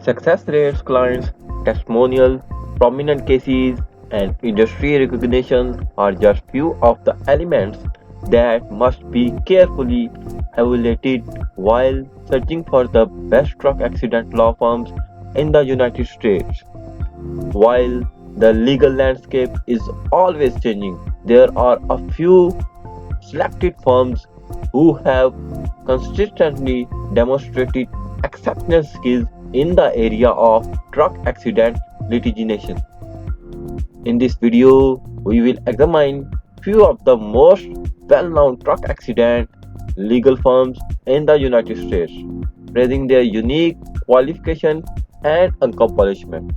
Success rates, clients, testimonials, prominent cases, and industry recognitions are just few of the elements that must be carefully evaluated while searching for the best truck accident law firms in the United States. While the legal landscape is always changing, there are a few selected firms who have consistently demonstrated exceptional skills in the area of truck accident litigation. In this video, we will examine few of the most well-known truck accident legal firms in the United States, praising their unique qualification and accomplishment.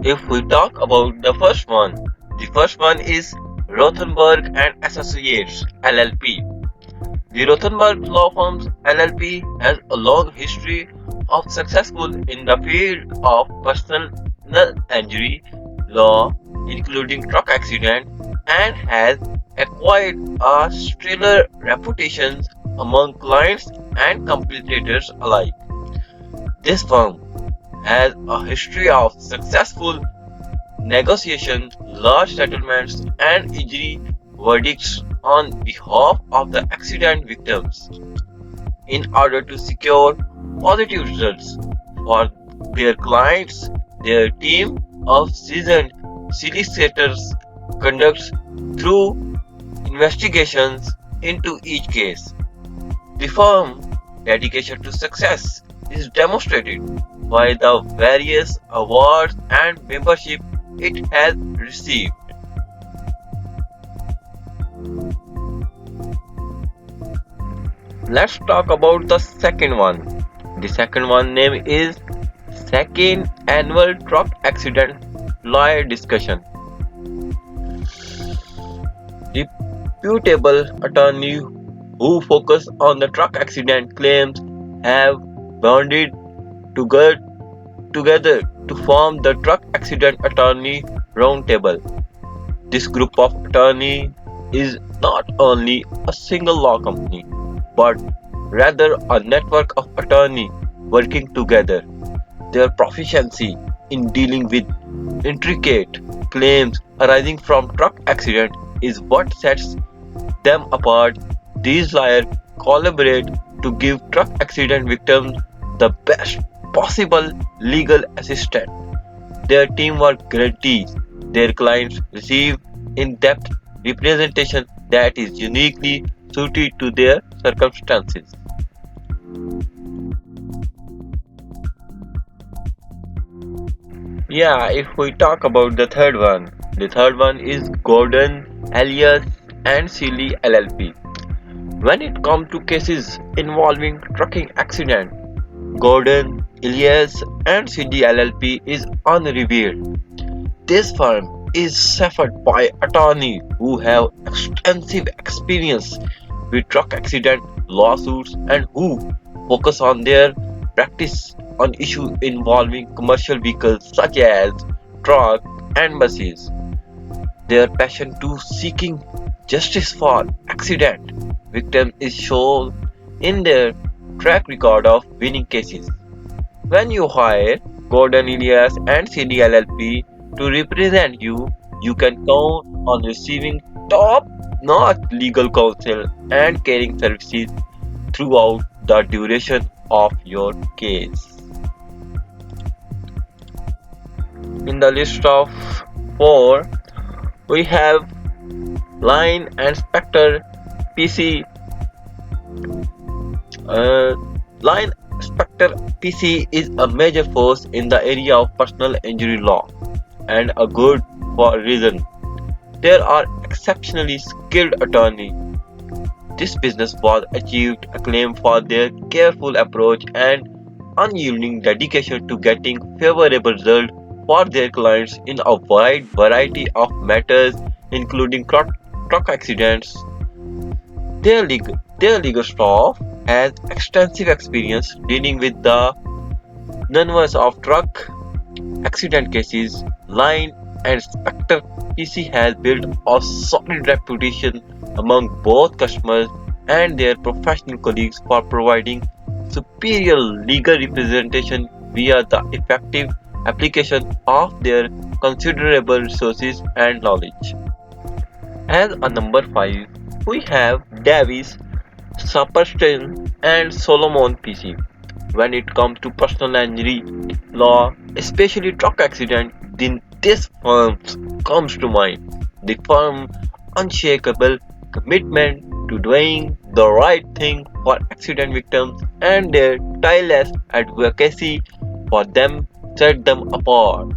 If we talk about the first one is Rothenberg and Associates LLP. The Rothenberg Law Firms LLP has a long history of successful in the field of personal injury law, including truck accident, and has acquired a stellar reputation among clients and competitors alike. This firm has a history of successful negotiations, large settlements, and injury verdicts on behalf of the accident victims in order to secure positive results for their clients. Their team of seasoned solicitors conducts through investigations into each case. The firm's dedication to success is demonstrated by the various awards and membership it has received. Let's talk about the second one. The second one name is Second Annual Truck Accident Lawyer Discussion. Reputable attorneys who focus on the truck accident claims have banded together to form the Truck Accident Attorney Roundtable. This group of attorneys is not only a single law company, but rather a network of attorneys working together. Their proficiency in dealing with intricate claims arising from truck accident is what sets them apart. These lawyers collaborate to give truck accident victims the best possible legal assistance. Their teamwork guarantees their clients receive in-depth representation that is uniquely suited to their circumstances. Yeah, if we talk about the third one is Gordon, Elias, and Seeley LLP. When it comes to cases involving trucking accident, Gordon, Elias, and Seeley LLP is unrevealed. This firm is suffered by attorneys who have extensive experience with truck accident lawsuits and who focus on their practice on issues involving commercial vehicles such as trucks and buses. Their passion to seeking justice for accident victims is shown in their track record of winning cases. When you hire Gordon Elias and CD LLP to represent you, you can count on receiving top-notch legal counsel and caring services throughout the duration of your case. In the list of four, we have Line and Spectre PC. Line Spectre PC is a major force in the area of personal injury law, and a good for reason. There are exceptionally skilled attorneys. This business was achieved acclaim for their careful approach and unyielding dedication to getting favorable results for their clients in a wide variety of matters, including truck accidents. Their legal staff has extensive experience dealing with the numbers of truck accident cases. Line and Spectre PC has built a solid reputation among both customers and their professional colleagues for providing superior legal representation via the effective application of their considerable resources and knowledge. As a number 5, we have Davis, Saperstein, and Solomon PC. When it comes to personal injury law, especially truck accident, then this firm comes to mind. The firm unshakable commitment to doing the right thing for accident victims and their tireless advocacy for them set them apart.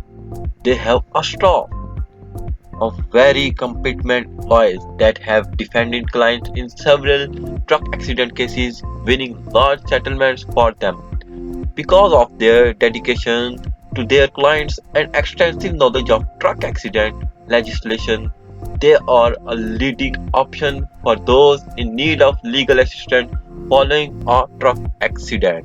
They have a staff of very competent lawyers that have defended clients in several truck accident cases, winning large settlements for them. Because of their dedication to their clients and extensive knowledge of truck accident legislation, they are a leading option for those in need of legal assistance following a truck accident.